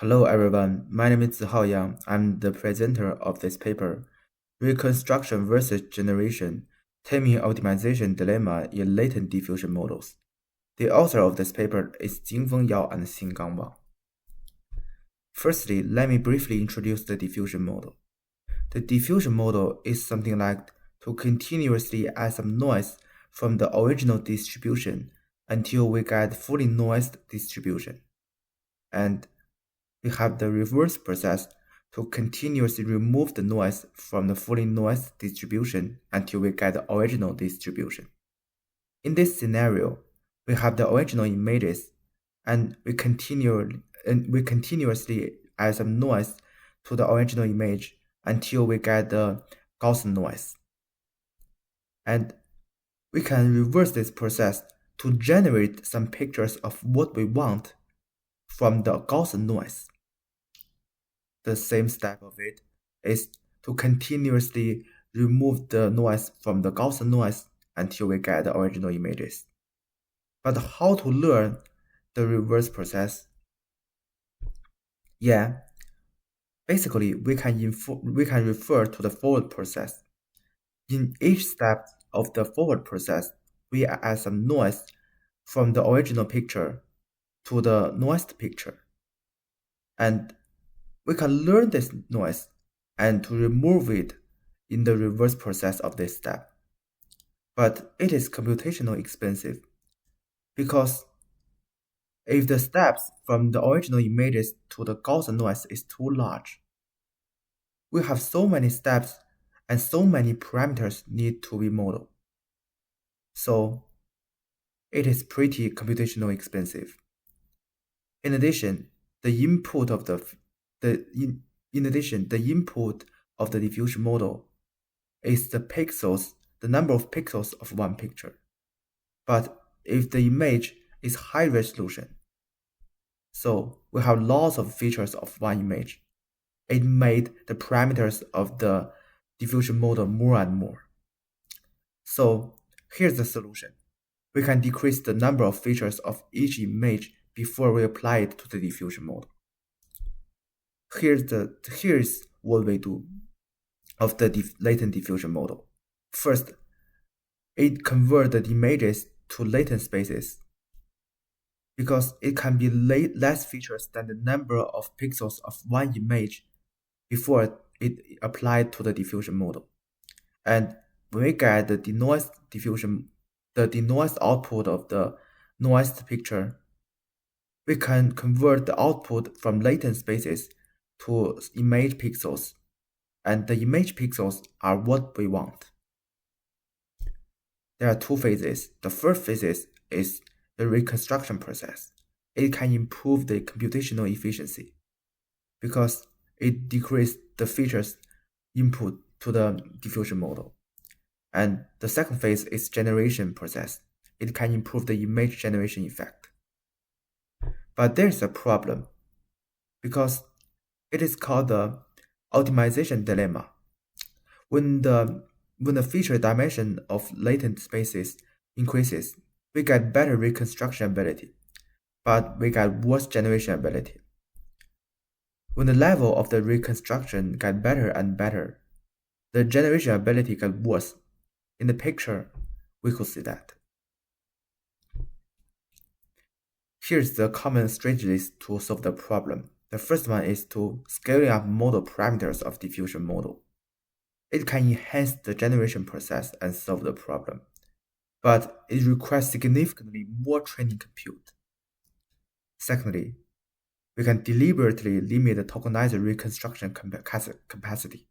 Hello everyone, my name is Zihao Yang. I'm the presenter of this paper, Reconstruction versus Generation, Taming Optimization Dilemma in Latent Diffusion Models. The author of this paper is Jingfeng Yao and Xingang Wang. Firstly, let me briefly introduce the diffusion model. The diffusion model is something like to continuously add some noise from the original distribution until we get fully noised distribution. And we have the reverse process to continuously remove the noise from the fully noised distribution until we get the original distribution. In this scenario, we have the original images and we continuously add some noise to the original image until we get the Gaussian noise. And we can reverse this process to generate some pictures of what we want from the Gaussian noise. The same step of it is to continuously remove the noise from the Gaussian noise until we get the original images. But how to learn the reverse process? Yeah, basically we can refer to the forward process. In each step of the forward process, we add some noise from the original picture to the noised picture. And we can learn this noise and to remove it in the reverse process of this step. But it is computationally expensive because if the steps from the original images to the Gaussian noise is too large, we have so many steps and so many parameters need to be modeled. So it is pretty computationally expensive. In addition, the input of the diffusion model is the number of pixels of one picture. But if the image is high resolution, so we have lots of features of one image, it made the parameters of the diffusion model more and more. So here's the solution. We can decrease the number of features of each image before we apply it to the diffusion model. Here's what we do of the latent diffusion model. First, it converts the images to latent spaces because it can be less features than the number of pixels of one image before it applied to the diffusion model. And when we get the denoised output of the noised picture, we can convert the output from latent spaces to image pixels, and the image pixels are what we want. There are two phases. The first phase is the reconstruction process. It can improve the computational efficiency because it decreases the features input to the diffusion model. And the second phase is generation process. It can improve the image generation effect. But there's a problem because it is called the optimization dilemma. When the feature dimension of latent spaces increases, we get better reconstruction ability, but we get worse generation ability. When the level of the reconstruction get better and better, the generation ability get worse. In the picture, we could see that. Here's the common strategies to solve the problem. The first one is to scaling up model parameters of diffusion model. It can enhance the generation process and solve the problem, but it requires significantly more training compute. Secondly, we can deliberately limit the tokenizer reconstruction capacity,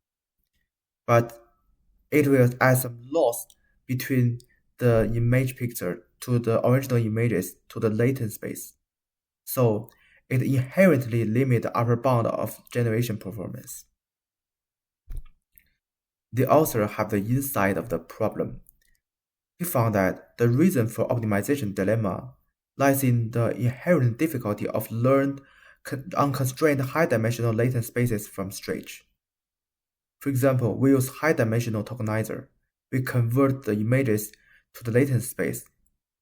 but it will add some loss between the image picture to the original images to the latent space. So it inherently limits the upper bound of generation performance. The author have the insight of the problem. He found that the reason for optimization dilemma lies in the inherent difficulty of learned unconstrained high-dimensional latent spaces from stretch. For example, we use high-dimensional tokenizer. We convert the images to the latent space,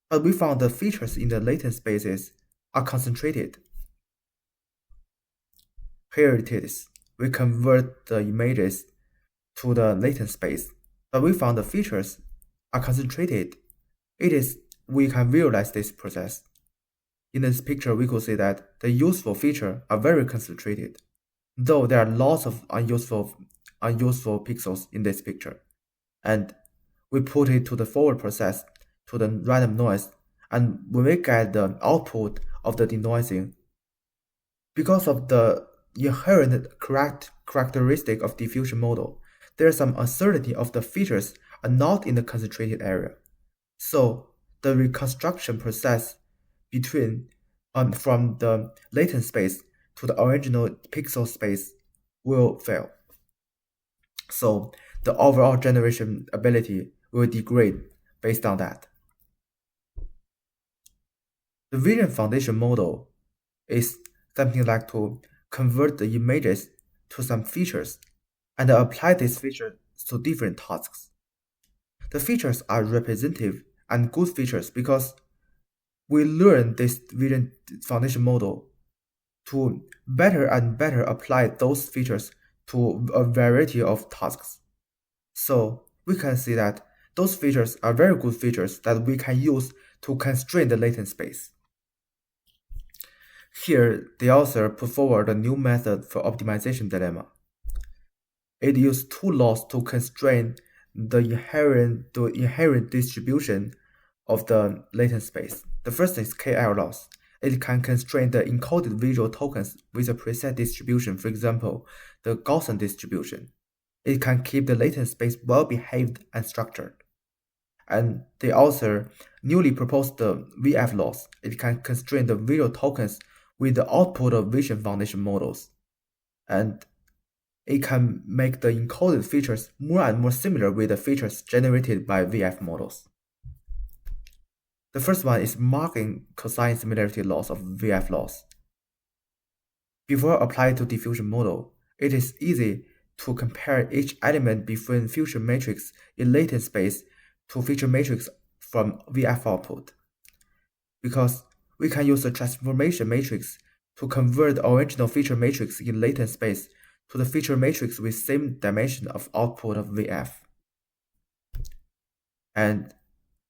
but we found the features in the latent spaces are concentrated. Here it is. We convert the images to the latent space, but we found the features are concentrated. We can visualize this process. In this picture, we could see that the useful features are very concentrated, though there are lots of unuseful pixels in this picture. And we put it to the forward process, to the random noise, and when we get the output of the denoising, because of the inherent characteristic of diffusion model, there is some uncertainty of the features are not in the concentrated area. So the reconstruction process from the latent space to the original pixel space will fail. So the overall generation ability will degrade based on that. The vision foundation model is something like to convert the images to some features and apply these features to different tasks. The features are representative and good features because we learn this vision foundation model to better and better apply those features to a variety of tasks. So we can see that those features are very good features that we can use to constrain the latent space. Here, the author put forward a new method for optimization dilemma. It used two laws to constrain the inherent distribution of the latent space. The first is KL loss. It can constrain the encoded visual tokens with a preset distribution, for example, the Gaussian distribution. It can keep the latent space well-behaved and structured. And the author newly proposed the VF loss. It can constrain the visual tokens with the output of vision foundation models. And it can make the encoded features more and more similar with the features generated by VF models. The first one is marking cosine similarity loss of VF loss. Before applying to diffusion model, it is easy to compare each element between feature matrix in latent space to feature matrix from VF output. Because we can use a transformation matrix to convert the original feature matrix in latent space to the feature matrix with same dimension of output of VF. And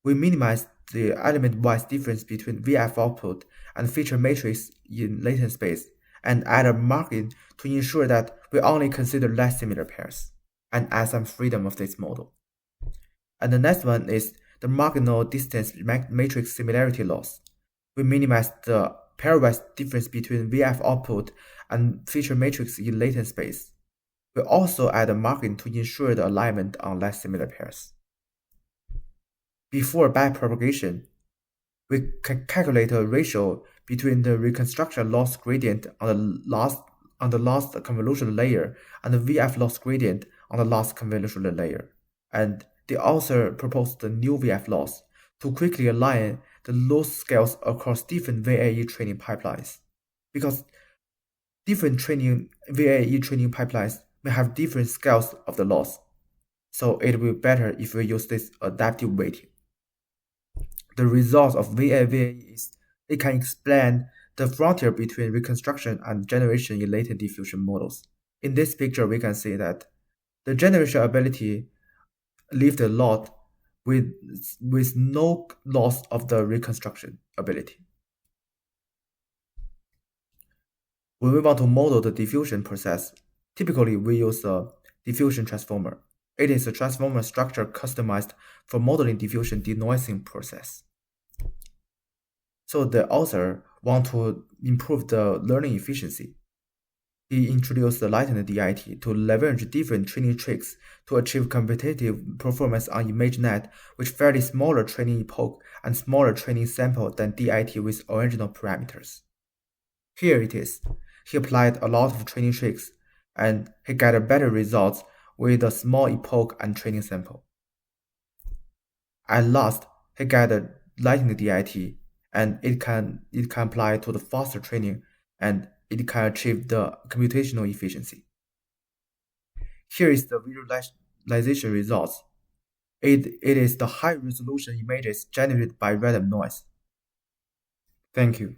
we minimize the element-wise difference between VF output and feature matrix in latent space and add a margin to ensure that we only consider less similar pairs and add some freedom of this model. And the next one is the marginal distance matrix similarity loss. We minimize the pairwise difference between VF output and feature matrix in latent space. We also add a margin to ensure the alignment on less similar pairs. Before backpropagation, we can calculate a ratio between the reconstruction loss gradient on the last convolutional layer and the VF loss gradient on the last convolutional layer. And the author proposed the new VF loss to quickly align the loss scales across different VAE training pipelines, because different VAE training pipelines may have different scales of the loss. So it will be better if we use this adaptive weighting. The result of VAE is it can explain the frontier between reconstruction and generation in latent diffusion models. In this picture, we can see that the generation ability lived a lot with no loss of the reconstruction ability. When we want to model the diffusion process, typically we use a diffusion transformer. It is a transformer structure customized for modeling diffusion denoising process. So the author wants to improve the learning efficiency. He introduced the Latent DIT to leverage different training tricks to achieve competitive performance on ImageNet with fairly smaller training epoch and smaller training sample than DIT with original parameters. Here it is. He applied a lot of training tricks and he got better results with a small epoch and training sample. At last, he got a Latent DIT and it can apply to the faster training and it can achieve the computational efficiency. Here is the visualization results. It is the high resolution images generated by random noise. Thank you.